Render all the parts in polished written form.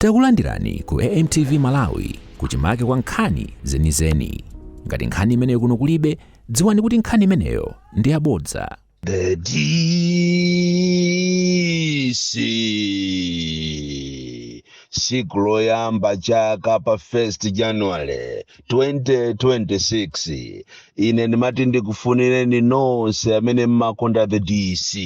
Takulandirani ku AMTV Malawi kuchimake kwa nkhani zenizeni. Ngati nkhani imeneyo kuno kulibe, dziwani kuti nkhani imeneyo ndi yabodza. The DC siku loyamba chaka pa 1 January 2026. Ine ndimati ndikufunireni nonse amene mmakonda the DC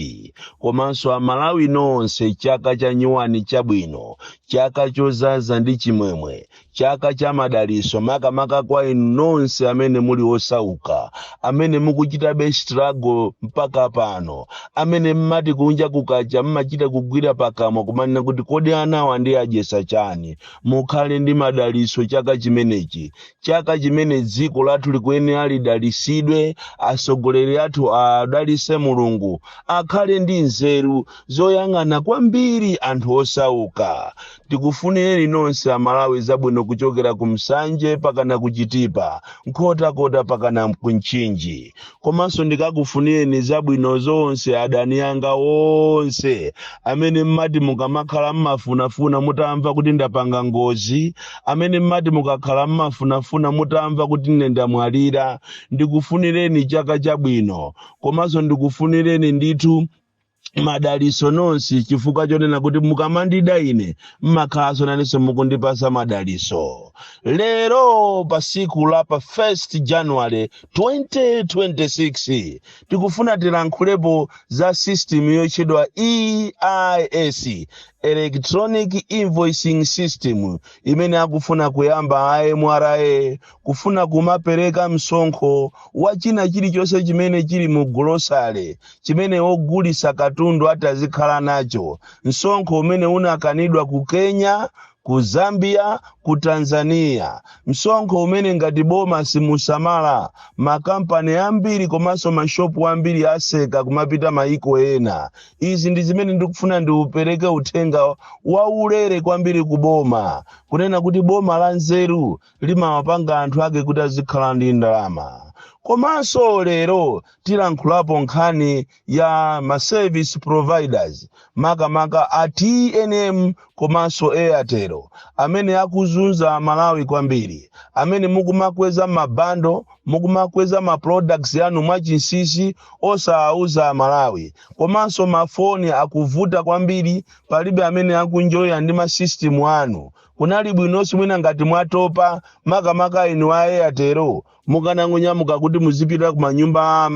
komanso amalawi nonse chaka cha nyuwani chabwino, chaka chozaza ndi chimwemwe, chaka cha madaliso makamaka kwa inu nonse amene muli osauka, amene mukuchita struggle mpaka pano, amene mmati kunja kukacha mmachita kugwira pakamwa kumanena kuti kodi anawa ndi adyesa chani. Mukhale ndi madaliso chaka chimenechi, chaka chimene dziko lathu likuyenera lidalisidwe, atsogoleri athu adalise Mulungu, akhale ndi nzeru zoyang'ana kwambiri anthu osauka. Tikufunireni nonse amalawi zabwino kuchokera ku Msanje pakana kuchitipa, nkhotakota pakana kunchinji. Komanso ndikakufunireni zabwino zonse adani anga onse amene mmati mukamakhala mmafunafuna mutamva kuti ndapanga ngozi, amene mmati mukakhala mmafunafuna mutamva kuti ine ndamwalira. Ndikufunireni chaka chabwino, komanso ndikufunireni ndithu madaliso nonse chifukwa chonena kuti mukamandida ine mmakhaso nanenso mukundipasa madaliso. Lero pa siku la pa 1 January 2026 tikufuna tilankhulepo za system yochedwa EIS, Electronic Invoicing System, imene akufuna kuyamba AMRA kufuna kumapereka msonkho wa china chilichonse chimene chili mu grocery, chimene ogulisa katundu atazikhala nacho. Msonkho umene unakanidwa ku Kenya, ku Zambia, ku Tanzania. Msonkho umene ngati boma simusamala, makampani ambiri komanso mashopu ambiri aseka kumapita maiko ena. Izi ndi zimene ndikufuna ndiupereke uthenga wa ulere kwambiri ku boma, kunena kuti boma la nzeru limawapanga anthu ake kuti azikhala ndi ndalama. Komanso lero tilankhulapo nkhani ya ma service providers makamaka a TNM komanso Airtel, amene akuzunza Malawi kwambiri, amene mukumakweza mabando, mukumakweza ma products yanu mwachinsisi osauza Malawi. Komanso mafoni akuvuta kwambiri, palibe amene akunjoya ndi ma system anu. Kunali bwinonso mwina ngati mwatopa makamaka inu a Airtel mukanangonyamuka kuti muzipita ku manyumba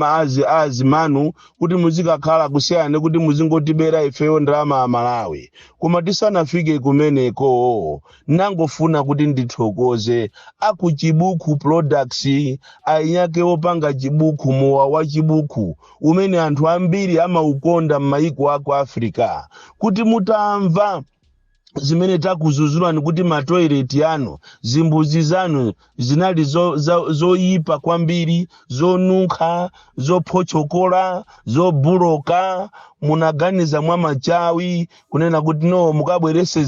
azi manu kuti muzikakhala kusiyana kuti muzingotibera ifeyo ndalama Malawi. Koma tisanafike kumeneko, nangofuna kuti ndithokoze akuchibuku products ainyake opanga chibuku, mowa wa chibuku umene anthu ambiri amaukonda m'maiko aku Africa. Kuti mutamva zimene takuzuzulani kuti matoileti yanu, zimbuzi zanu zinali zoyipa kwambiri, zonunkha, zophochokola, zobuloka, munaganiza mwa machawi kunena kuti no mukabwerese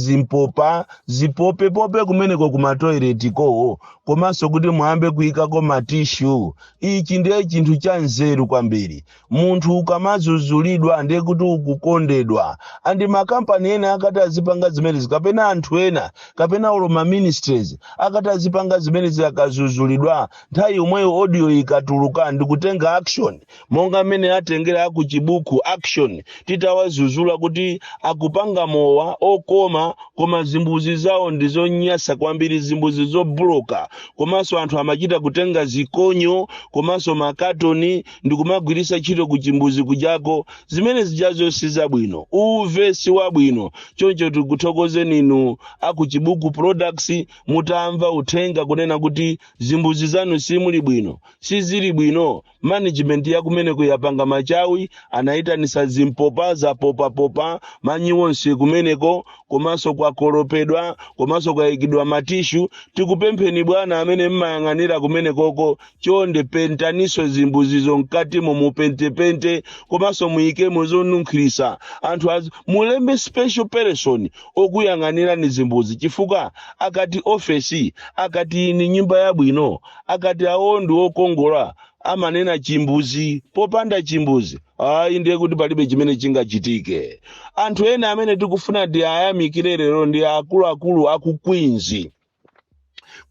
zipope kumeneko ku matoileti ko, komanso kuti muhambe kuyikako matishu. Ichi ndiye chinthu cha nzeru kwambiri. Munthu ukamazuzulidwa ndiye kuti ukukondedwa. Andi makampani ena akati azipanga zimenezi, kapena anthu ena, kapena oloma ministries akati azipanga zimenezi akazuzulidwa, nthawi yomweyo audio ikatuluka ndikutenga action, monga mmene atengera akuchibuku action, titawazuzula kuti akupanga mowa okoma koma zimbuzi zawo ndizonyasa kwambiri, zimbuzi zobuloka. Komanso anthu amachita kutenga zikonyo komanso makatoni ndikumagwirisa ntchito ku chimbuzi kujako. Zimene zijazo sizabwino, uve si wabwino. Choncho tikuthokozeni inu akuchibuku products, mutamva uthenga kunena kuti zimbuzi zanu simuli bwino, sizili bwino. Management ya kumeneko yapanga machawi, anaitanisa zimpopa za popa manyiwonse kumeneko, komanso kwa koropedwa, komanso kwa ikidwa matishu. Tikupempheni bwana amene mmayang'anira kumenekoko, chonde pentaniso zimbuzizo mkatimo mupentepente, komanso muyikemo zonunkhirisa. Anthu mulembe special person okuyang'anira ni zimbuzi, chifukwa akati ofesi, akati ni nyumba yabwino, akati awondi okongola, amanena chimbuzi popanda chimbuzi ayi ndiye kuti palibe chimene chingachitike. Anthu ena amene tikufuna ndi ayamikire lero ndi akuluakulu aku Queens.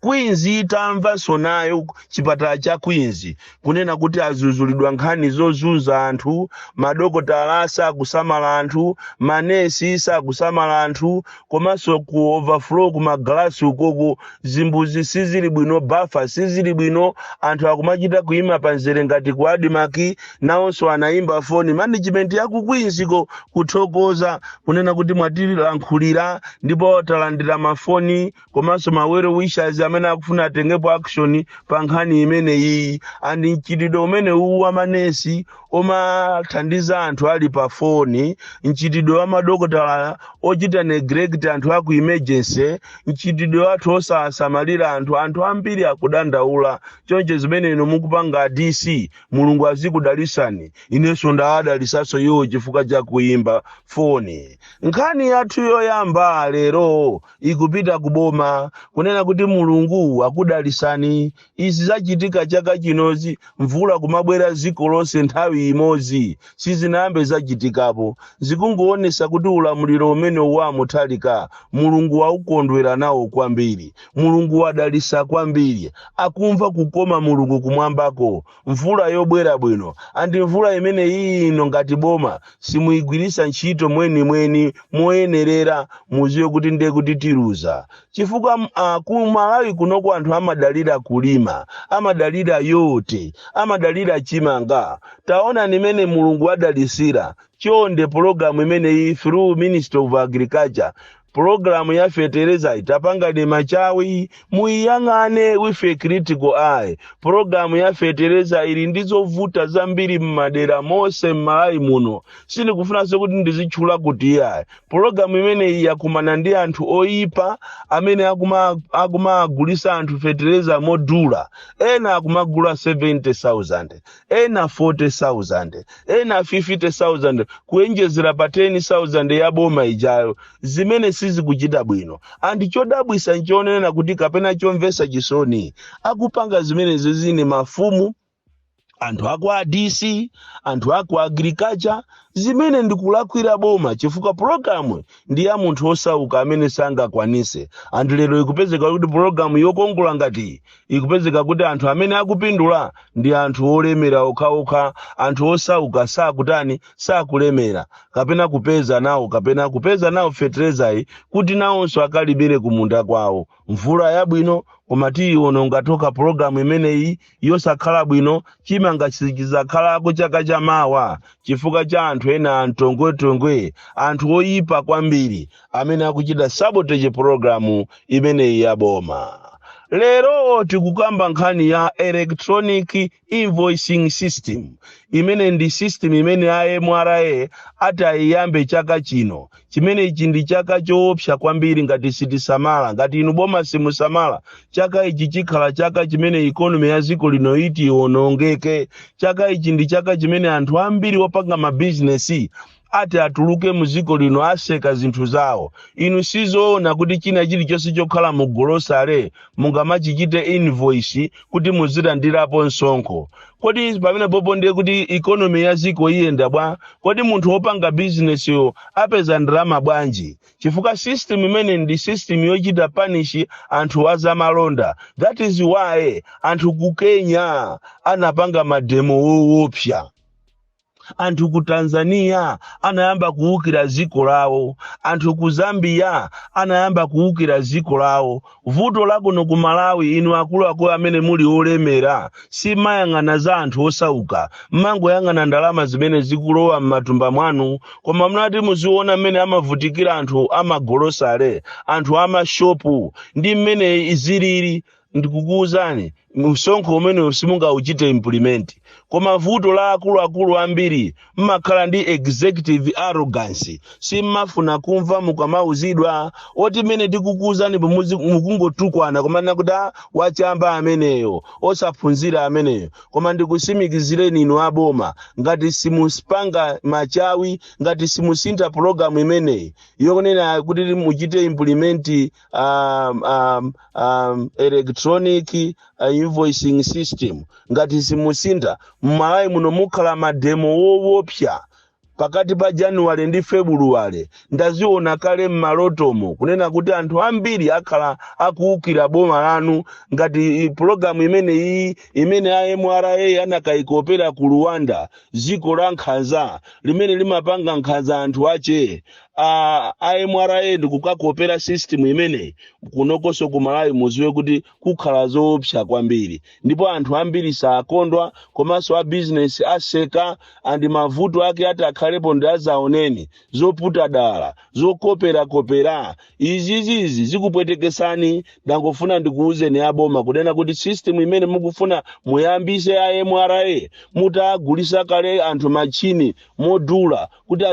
Queens itamvanso nayo chipatala cha Queens kunena kuti azuzulidwa nkhani zozunza anthu, madokotala sakusamala anthu, manesi sakusamala anthu, komanso ku overflow ku magalasi ukoko zimbuzi sizili bwino, bafa sizili bwino, anthu akumachita kuima panzere ngati ku Adimaki, nawonso anayimba foni management ya ku Queens ko kuthokoza kunena kuti mwatilankhulira ndipo talandira mafoni komanso mawero wishes amene akufuna atengepo action pa nkhani imene iyi. Andi mchitidwe umene uwu wa manesi omathandiza anthu ali pa foni, mchitidwe wa madokotala ochita neglect anthu aku emergency, mchitidwe wathu osasamalira anthu ambiri akudandaula. Choncho zimene ino mukupanga DC Mulungu azikudalisani, inenso ndaadalisaso iwo chifukwa cha kuimba foni. Nkhani yathu yoyamba lero ikupita kuboma kunena kuti Mulungu akudalisani. Izi zachitika chaka chinozi, mvula kumabwera ziko lonse nthawi imodzi, sizinayambe zachitikapo. Zikungoonesa kuti ulamuliro umene wamuthalika Mulungu waukondwera nawo kwambiri, Mulungu wadalisa kwambiri, akumva kukoma Mulungu kumwambako. Mvula yobwera bwino, andi mvula imene iyi ino ngati boma simuyigwirisa ntchito mweni moyenerera, muziwe kuti ndiye kuti tiluza. Chifukwa ku Malawi kunoko anthu amadalira kulima, amadalira yote, amadalira chimanga. Taona nimene Mulungu adalisira chonde programu imene iyi through Ministry of Agriculture, programu ya fertilizer itapanga ni machawi muiyang'ane with a critical eye. Programu ya fertilizer ili ndizovuta zambiri mmadera mose Malawi muno, sini kufunanso kuti ndizitchula kuti ya programu imene iyi yakumana ndi anthu oyipa amene akumagulisa anthu fertilizer modula. Ena akumagula 70,000, ena 40,000, ena 50,000 kuenjezera pa 10,000 ya boma ijayo. Zimene sizi kuchita bwino. Andi chodabwisa nchonena kuti kapena chomvesa chisoni akupanga zimene zizini mafumu, anthu aku DC, anthu aku agriculture, zimene ndikulakwira boma chifukwa programu ndi ya munthu osauka amene sangakwanise. Anthu lero ikupezeka kuti programu yokongola ngati ikupezeka kuti anthu amene akupindula ndi anthu olemera okhaokha, anthu osauka sakulemera kapena kupeza nawo fertilizer kuti nawonso akalibire kumunda kwawo. Mvula yabwino koma tiyiona ngatoka programu imeneyi yosakhala bwino, chimanga chizakhalako chaka chamawa chifukwa cha anthu ena antongwe anthu oyipa kwambiri amene akuchita sabotage programu imeneyi ya boma. Lero tikukamba nkhani ya electronic invoicing system. Imene ndi system imene AMRA atayiyambe chaka chino. Chimene ichi ndi chaka choopsa kwambiri ngati sitisamala, ngati inu boma simusamala. Chaka ichi chikhala chaka chimene economy ya ziko lino iti iwonongeke. Chaka ichi ndi chaka chimene anthu ambiri wapanga mabizinesi ati atuluke muziko lino aseka zinthu zawo. Inu sizoona kuti china chilichonse chokhala mu grocery mungamachichite invoice kuti muzilandirapo msonkho. Kodi pamene popo ndiye kuti economy ya ziko iyenda bwa? Kodi munthu wopanga business yo apeza ndalama bwanji? Chifukwa system imene ndi system yochita punish anthu azamalonda. That is why anthu ku Kenya anapanga mademo woopsa. Anthu ku Tanzania anayamba kuukira ziko lawo, anthu ku Zambia anayamba kuukira ziko lawo. Vuto lakuno ku Malawi inu akulu amene muli olemera simayang'ana za anthu osauka, mangoyang'ana ndalama zimene zikulowa m'matumba mwanu. Koma mnati muziona mmene amavutikira anthu amagolosale, anthu amashopu ndi mmene izilili. Ndikukuuzani msonkho umene simungauchite implement. Koma vuto la akulu ambiri mmakhala ndi executive arrogance, simmafuna kumva mukamauzidwa. Oti mene tikukuuzani mukungotukwana komana kuti wachamba ameneyo osaphunzira ameneyo. Koma ndikusimikizireni inu aboma, ngati simuspanga machawi, ngati simusinta programu imeneyi yokunena kuti muchite implement electronic invoicing system ngati simusinda mmalawi muno mukhala mademo wowopsa pakati pa January ndi February ndaziona kale mmalotomo kunena kuti anthu ambiri akhala akuukira boma lanu ngati programu imene AMRA anakaikopera ku Rwanda ziko la nkhanza limene limapanga nkhanza anthu ache AMRA ndikukakopera system imene kunokonso ku Malawi muziwe kuti kukhala zoopsa kwambiri ndipo anthu ambiri sakondwa komanso a business aseka andi mavuto ake atakhalepo ndi azaoneni zoputa dala zokopera izi zikupwetekesani ndangofuna ndikuuzeni aboma kunena kuti system imene mukufuna muyambise AMRA mutagulisa kale anthu machini modula kuti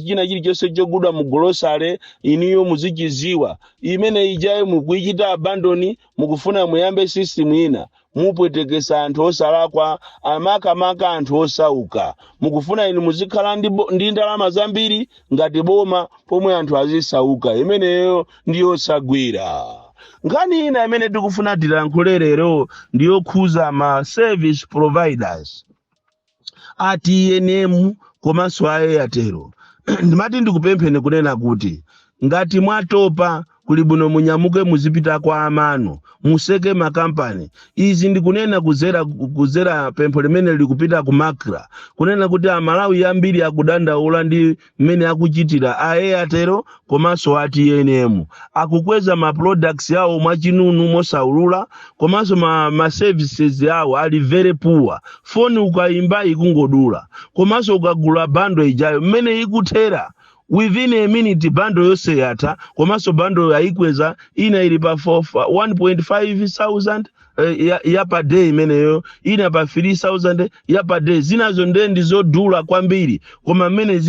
china chilichonse chogudwa mu grocery iniyo muzichiziwa imene ijayo mukuichita abandoni mukufuna muyambe system ina mupwetekesa anthu osalakwa amaka anthu osauka mukufuna inu muzikhala ndi ndalama zambiri ngati boma pomwe anthu azisauka imeneyo ndiyo sagwira. Nkhani ina imene tikufuna tilankhule lero ndiyo khuza ma service providers ATNM komanso Airtel. Ndimati ndikupempheni kunena kuti ngati mwatopa kuli bwino munyamuke muzipita kwa amano museke makampani izi ndikunena kuzera pempho limene likupita ku Makra kunena kuti amalawi ambiri akudandaula ndi mmene akuchitira Airtel komanso ATNM akukweza ma products yawo mwachinunu mosaulula komanso ma services yawo ali very poor. Phone ukayimba ikungodula komanso ukagula bando ijayo mmene ikuthera within a minute bando yose yata komanso bando yaikweza ina ili pa 1.5,000 ya per day imeneyo ina pa 3,000 ya per day zinazo ndendi zodula kwambiri koma mmene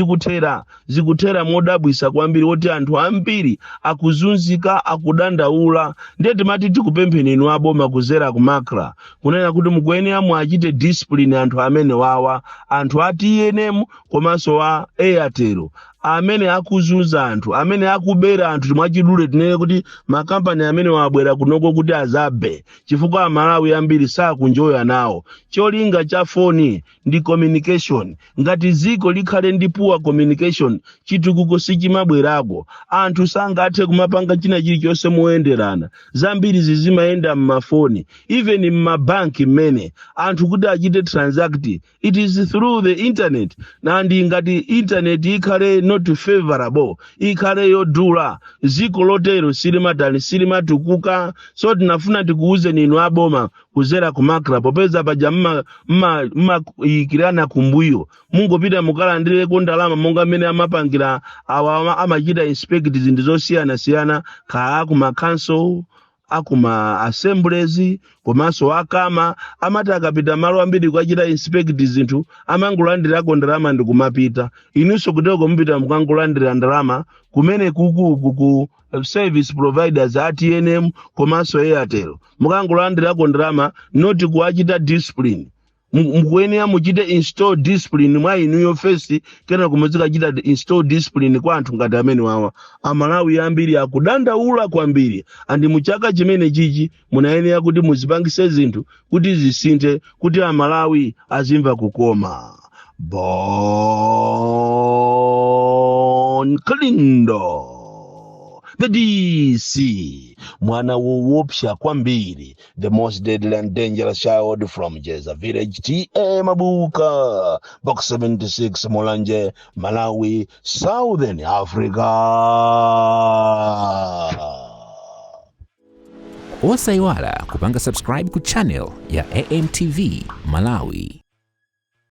zikuthera modabwisa kwambiri woti anthu ambiri akuzunzika akudandaula ndiye timati tikupempheni inu aboma kuzera ku Makra kunena kuti mukuyenera muachite discipline anthu amene wawa anthu ATNM komanso wa Airtel amene akuzunza anthu amene akubera anthu mwachidule tinene kuti makampani amene wabwera kunoko kuti azabe chifukwa amalawi ambiri sakunjoya nawo. Cholinga cha phone ndi communication ngati ziko likhale ndi poor communication chitukuko sichimabwerako anthu sangathe kumapanga china chilichonse moyenderana zambiri zizimayenda mmafoni even mmabanki mmene anthu kuti achite transact it is through the internet na ndi ngati internet ikhale not favorable ikhale yodula ziko lotero silimatukuka so tinafuna tikuuze ninu aboma kuzera ku Makra popeza paja ikirana kumbuyo mungopita mukalandireko ndalama monga mmene amapangira awa amachita inspect zinthu zosiyana ka kuma council akuma assemblies komanso akama amati akapita malo ambiri kwachita inspect zinthu amangolandirako ndalama ndikumapita inunso kuteko mupita mukangolandira ndalama kumene kuku service providers ATNM komanso Airtel mukangolandirako ndalama not kuachita discipline mukuyenera muchite install discipline mwa inuyo first kena kumuzika chita install discipline kwa anthu ngati amene wawa amalawi ambiri akudandaula kwambiri andi muchaka chimene chichi munayenera kuti muzipangise zinthu kuti zisinthe kuti amalawi azimva kukoma. Bon Klindo the DC mwana woopsha kwambiri the most deadly and dangerous child from Jeza village TA Mabuka box 76 Molanje Malawi Southern Africa. Osaiwala kupanga subscribe ku channel ya AMTV Malawi.